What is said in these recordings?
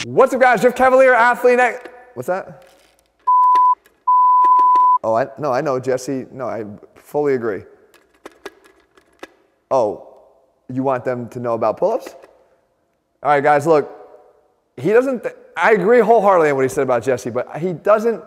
What's up, guys? Jeff Cavalier, ATHLEAN-X. What's that? Oh, I know, Jesse. No, I fully agree. Oh, you want them to know about pull-ups? All right, guys, look. He doesn't, I agree wholeheartedly on what he said about Jesse, but he doesn't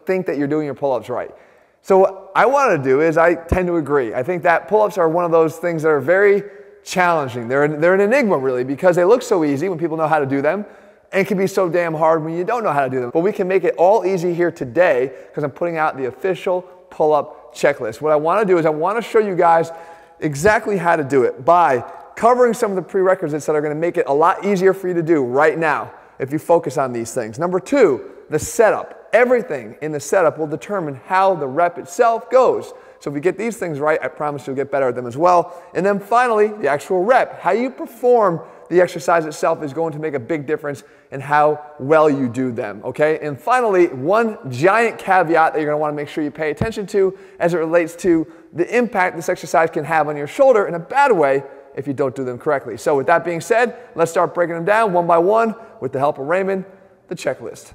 think that you're doing your pull-ups right. So what I want to do is I tend to agree. I think that pull-ups are one of those things that are very challenging. They're an enigma, really, because they look so easy when people know how to do them, and it can be so damn hard when you don't know how to do them. But we can make it all easy here today because I'm putting out the official pull-up checklist. What I want to do is I want to show you guys exactly how to do it by covering some of the prerequisites that are going to make it a lot easier for you to do right now if you focus on these things. Number two, the setup. Everything in the setup will determine how the rep itself goes. So if you get these things right, I promise you'll get better at them as well. And then finally, the actual rep. How you perform the exercise itself is going to make a big difference in how well you do them, okay? And finally, one giant caveat that you're going to want to make sure you pay attention to as it relates to the impact this exercise can have on your shoulder in a bad way if you don't do them correctly. So with that being said, let's start breaking them down one by one with the help of Raymond, the checklist.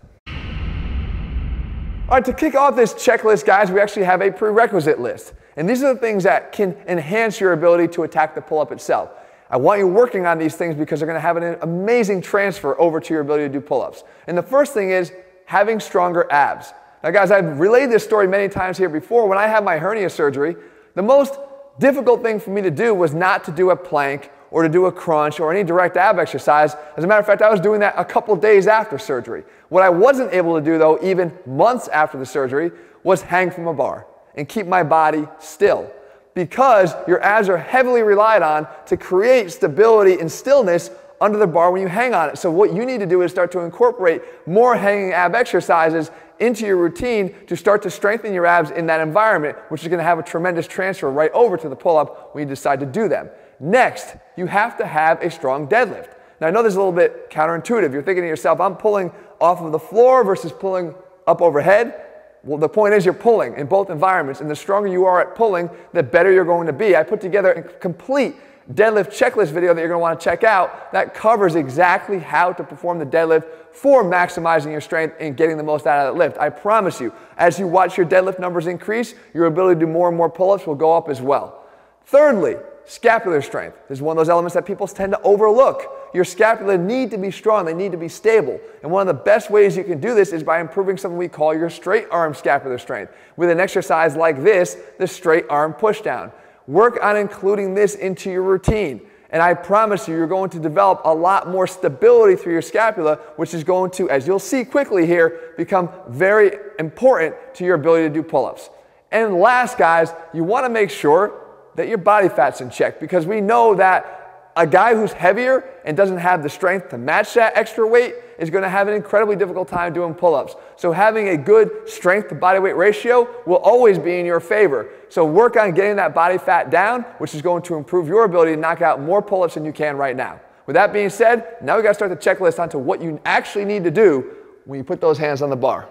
All right, to kick off this checklist, guys, we actually have a prerequisite list. And these are the things that can enhance your ability to attack the pull-up itself. I want you working on these things because they're going to have an amazing transfer over to your ability to do pull-ups. And the first thing is having stronger abs. Now, guys, I've relayed this story many times here before. When I had my hernia surgery, the most difficult thing for me to do was not to do a plank or to do a crunch or any direct ab exercise. As a matter of fact, I was doing that a couple days after surgery. What I wasn't able to do, though, even months after the surgery, was hang from a bar and keep my body still, because your abs are heavily relied on to create stability and stillness under the bar when you hang on it. So what you need to do is start to incorporate more hanging ab exercises into your routine to start to strengthen your abs in that environment, which is going to have a tremendous transfer right over to the pull-up when you decide to do them. Next, you have to have a strong deadlift. Now, I know this is a little bit counterintuitive. You're thinking to yourself, I'm pulling off of the floor versus pulling up overhead. Well, the point is you're pulling in both environments, and the stronger you are at pulling, the better you're going to be. I put together a complete deadlift checklist video that you're going to want to check out that covers exactly how to perform the deadlift for maximizing your strength and getting the most out of that lift. I promise you, as you watch your deadlift numbers increase, your ability to do more and more pull-ups will go up as well. Thirdly, scapular strength. This is one of those elements that people tend to overlook. Your scapula need to be strong, they need to be stable. And one of the best ways you can do this is by improving something we call your straight arm scapular strength with an exercise like this, the straight arm pushdown. Work on including this into your routine. And I promise you, you're going to develop a lot more stability through your scapula, which is going to, as you'll see quickly here, become very important to your ability to do pull-ups. And last, guys, you want to make sure that your body fat's in check, because we know that a guy who's heavier and doesn't have the strength to match that extra weight is going to have an incredibly difficult time doing pull-ups. So having a good strength to body weight ratio will always be in your favor. So work on getting that body fat down, which is going to improve your ability to knock out more pull-ups than you can right now. With that being said, now we got to start the checklist onto what you actually need to do when you put those hands on the bar.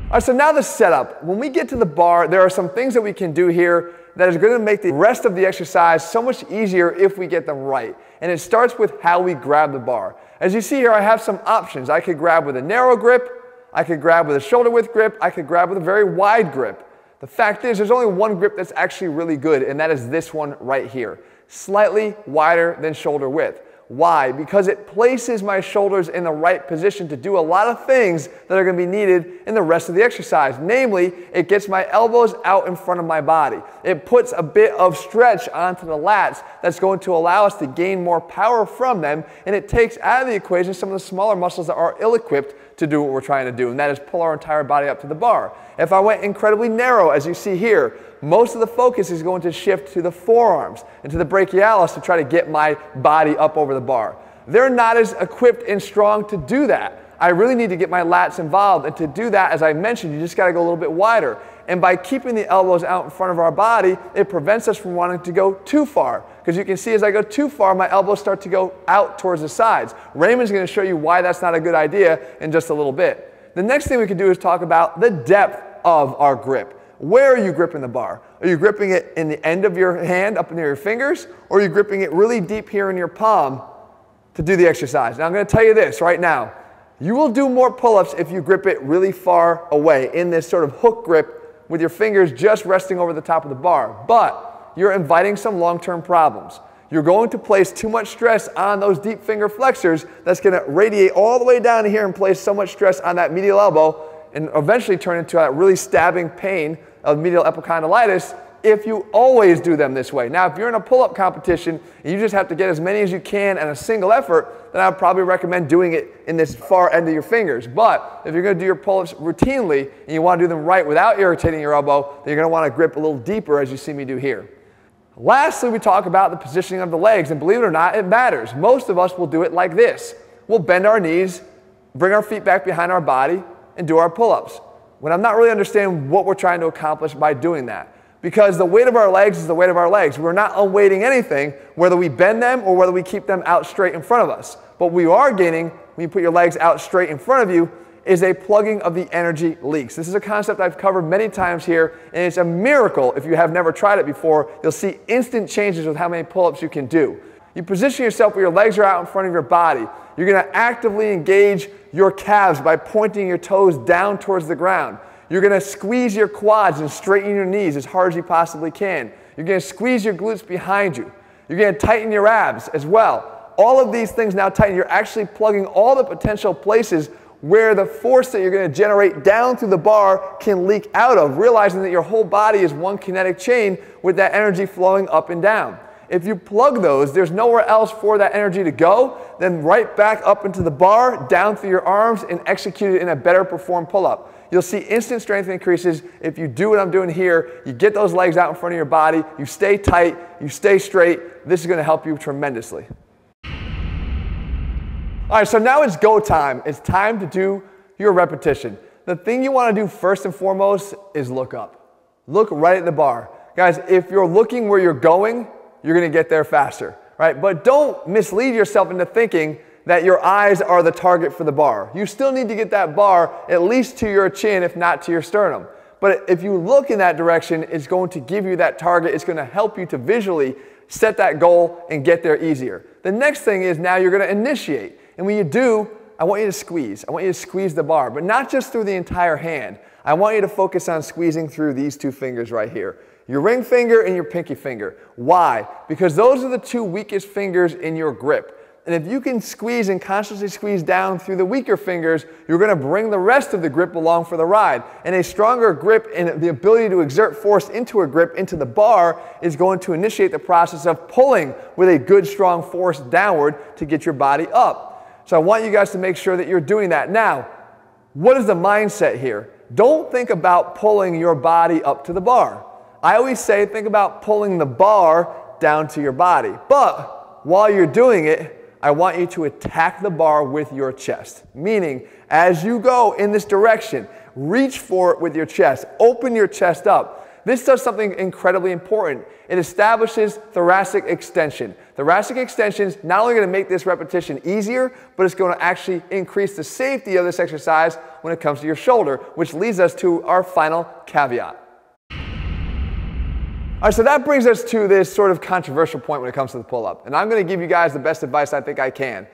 All right, so now the setup. When we get to the bar, there are some things that we can do here that is going to make the rest of the exercise so much easier if we get them right. And it starts with how we grab the bar. As you see here, I have some options. I could grab with a narrow grip, I could grab with a shoulder width grip, I could grab with a very wide grip. The fact is, there's only one grip that's actually really good, and that is this one right here. Slightly wider than shoulder width. Why? Because it places my shoulders in the right position to do a lot of things that are going to be needed in the rest of the exercise. Namely, it gets my elbows out in front of my body. It puts a bit of stretch onto the lats that's going to allow us to gain more power from them, and it takes out of the equation some of the smaller muscles that are ill-equipped to do what we're trying to do, and that is pull our entire body up to the bar. If I went incredibly narrow, as you see here, most of the focus is going to shift to the forearms and to the brachialis to try to get my body up over the bar. They're not as equipped and strong to do that. I really need to get my lats involved, and to do that, as I mentioned, you just got to go a little bit wider. And by keeping the elbows out in front of our body, it prevents us from wanting to go too far. Because you can see as I go too far, my elbows start to go out towards the sides. Raymond's going to show you why that's not a good idea in just a little bit. The next thing we can do is talk about the depth of our grip. Where are you gripping the bar? Are you gripping it in the end of your hand up near your fingers? Or are you gripping it really deep here in your palm to do the exercise. Now I'm going to tell you this right now. You will do more pull-ups if you grip it really far away in this sort of hook grip with your fingers just resting over the top of the bar. But you're inviting some long-term problems. You're going to place too much stress on those deep finger flexors that's going to radiate all the way down to here and place so much stress on that medial elbow and eventually turn into a really stabbing pain of medial epicondylitis if you always do them this way. Now, if you're in a pull-up competition and you just have to get as many as you can in a single effort, then I would probably recommend doing it in this far end of your fingers. But if you're going to do your pull-ups routinely and you want to do them right without irritating your elbow, then you're going to want to grip a little deeper as you see me do here. Lastly, we talk about the positioning of the legs, and believe it or not, it matters. Most of us will do it like this. We'll bend our knees, bring our feet back behind our body, and do our pull-ups. When I'm not really understanding what we're trying to accomplish by doing that. Because the weight of our legs is the weight of our legs. We're not unweighting anything, whether we bend them or whether we keep them out straight in front of us. But we are gaining, when you put your legs out straight in front of you, is a plugging of the energy leaks. This is a concept I've covered many times here, and it's a miracle. If you have never tried it before, you'll see instant changes with how many pull-ups you can do. You position yourself where your legs are out in front of your body. You're going to actively engage your calves by pointing your toes down towards the ground. You're going to squeeze your quads and straighten your knees as hard as you possibly can. You're going to squeeze your glutes behind you. You're going to tighten your abs as well. All of these things now tighten. You're actually plugging all the potential places where the force that you're going to generate down through the bar can leak out of, realizing that your whole body is one kinetic chain with that energy flowing up and down. If you plug those, there's nowhere else for that energy to go, then right back up into the bar, down through your arms, and execute it in a better performed pull-up. You'll see instant strength increases if you do what I'm doing here. You get those legs out in front of your body, you stay tight, you stay straight. This is going to help you tremendously. All right, so now it's go time. It's time to do your repetition. The thing you want to do first and foremost is look up. Look right at the bar. Guys, if you're looking where you're going, you're going to get there faster, right? But don't mislead yourself into thinking that your eyes are the target for the bar. You still need to get that bar at least to your chin, if not to your sternum. But if you look in that direction, it's going to give you that target. It's going to help you to visually set that goal and get there easier. The next thing is now you're going to initiate. And when you do, I want you to squeeze. I want you to squeeze the bar, but not just through the entire hand. I want you to focus on squeezing through these two fingers right here. Your ring finger and your pinky finger. Why? Because those are the two weakest fingers in your grip. And if you can squeeze and consciously squeeze down through the weaker fingers, you're going to bring the rest of the grip along for the ride. And a stronger grip and the ability to exert force into a grip, into the bar, is going to initiate the process of pulling with a good strong force downward to get your body up. So I want you guys to make sure that you're doing that. Now, what is the mindset here? Don't think about pulling your body up to the bar. I always say think about pulling the bar down to your body. But while you're doing it, I want you to attack the bar with your chest. Meaning, as you go in this direction, reach for it with your chest. Open your chest up. This does something incredibly important. It establishes thoracic extension. Thoracic extension is not only going to make this repetition easier, but it's going to actually increase the safety of this exercise when it comes to your shoulder, which leads us to our final caveat. All right, so that brings us to this sort of controversial point when it comes to the pull-up. And I'm going to give you guys the best advice I think I can.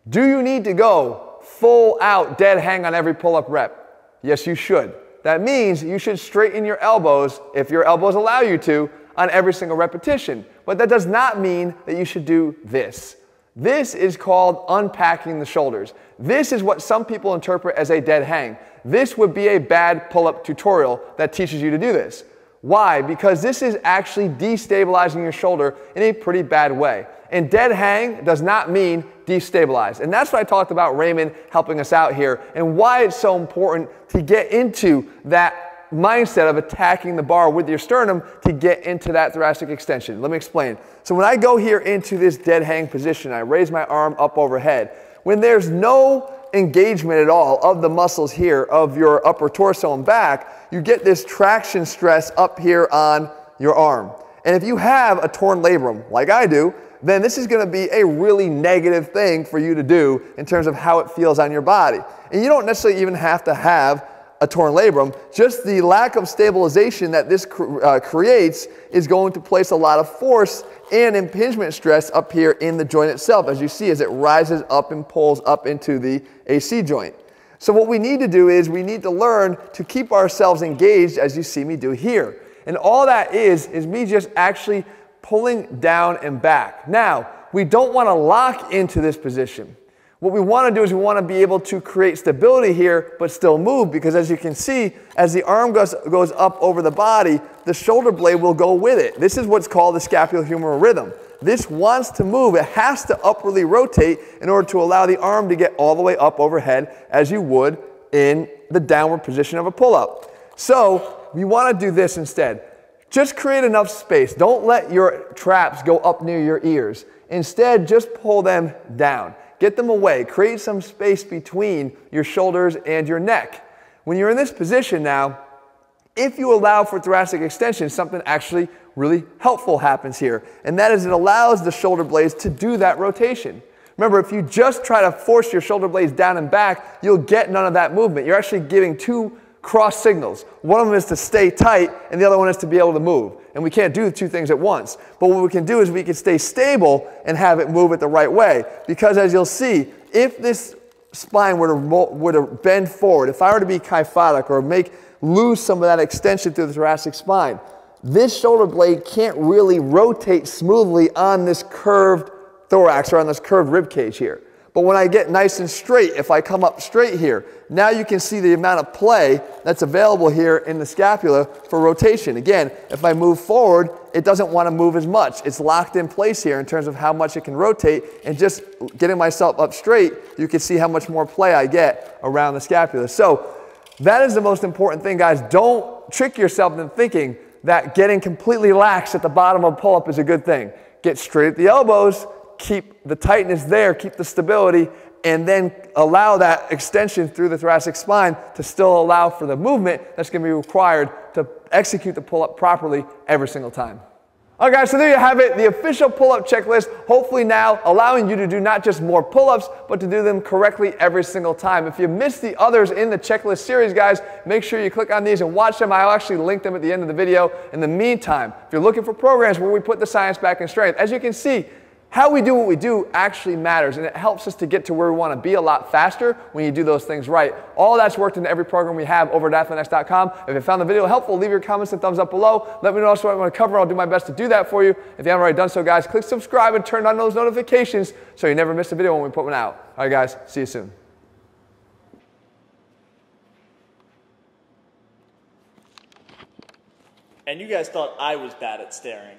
Do you need to go full out dead hang on every pull-up rep? Yes, you should. That means you should straighten your elbows, if your elbows allow you to, on every single repetition. But that does not mean that you should do this. This is called unpacking the shoulders. This is what some people interpret as a dead hang. This would be a bad pull-up tutorial that teaches you to do this. Why? Because this is actually destabilizing your shoulder in a pretty bad way. And dead hang does not mean destabilize. And that's what I talked about Raymond helping us out here and why it's so important to get into that mindset of attacking the bar with your sternum to get into that thoracic extension. Let me explain. So when I go here into this dead hang position, I raise my arm up overhead. When there's no engagement at all of the muscles here of your upper torso and back, you get this traction stress up here on your arm. And if you have a torn labrum, like I do, then this is going to be a really negative thing for you to do in terms of how it feels on your body. And you don't necessarily even have to have a torn labrum. Just the lack of stabilization that this creates is going to place a lot of force and impingement stress up here in the joint itself, as you see, as it rises up and pulls up into the AC joint. So what we need to do is we need to learn to keep ourselves engaged, as you see me do here. And all that is me just actually pulling down and back. Now, we don't want to lock into this position. What we want to do is we want to be able to create stability here, but still move, because as you can see, as the arm goes up over the body, the shoulder blade will go with it. This is what's called the scapulohumeral rhythm. This wants to move. It has to upwardly rotate in order to allow the arm to get all the way up overhead as you would in the downward position of a pull-up. So we want to do this instead. Just create enough space. Don't let your traps go up near your ears. Instead, just pull them down. Get them away. Create some space between your shoulders and your neck. When you're in this position now, if you allow for thoracic extension, something actually really helpful happens here. And that is it allows the shoulder blades to do that rotation. Remember, if you just try to force your shoulder blades down and back, you'll get none of that movement. You're actually giving two cross signals. One of them is to stay tight, and the other one is to be able to move. And we can't do the two things at once. But what we can do is we can stay stable and have it move it the right way. Because as you'll see, if this spine were to bend forward, if I were to be kyphotic or lose some of that extension through the thoracic spine, this shoulder blade can't really rotate smoothly on this curved thorax or on this curved rib cage here. But when I get nice and straight, if I come up straight here, now you can see the amount of play that's available here in the scapula for rotation. Again, if I move forward, it doesn't want to move as much. It's locked in place here in terms of how much it can rotate, and just getting myself up straight, you can see how much more play I get around the scapula. So that is the most important thing, guys. Don't trick yourself into thinking that getting completely lax at the bottom of pull-up is a good thing. Get straight at the elbows, keep the tightness there, keep the stability, and then allow that extension through the thoracic spine to still allow for the movement that's going to be required to execute the pull-up properly every single time. All right, guys, so there you have it, the official pull-up checklist, hopefully now allowing you to do not just more pull-ups, but to do them correctly every single time. If you missed the others in the checklist series, guys, make sure you click on these and watch them. I'll actually link them at the end of the video. In the meantime, if you're looking for programs where we put the science back in strength, as you can see, how we do what we do actually matters, and it helps us to get to where we want to be a lot faster when you do those things right. All that's worked into every program we have over at ATHLEAN-X.com. If you found the video helpful, leave your comments and thumbs up below. Let me know what I want to cover. I'll do my best to do that for you. If you haven't already done so, guys, click subscribe and turn on those notifications so you never miss a video when we put one out. All right, guys, see you soon. And you guys thought I was bad at staring.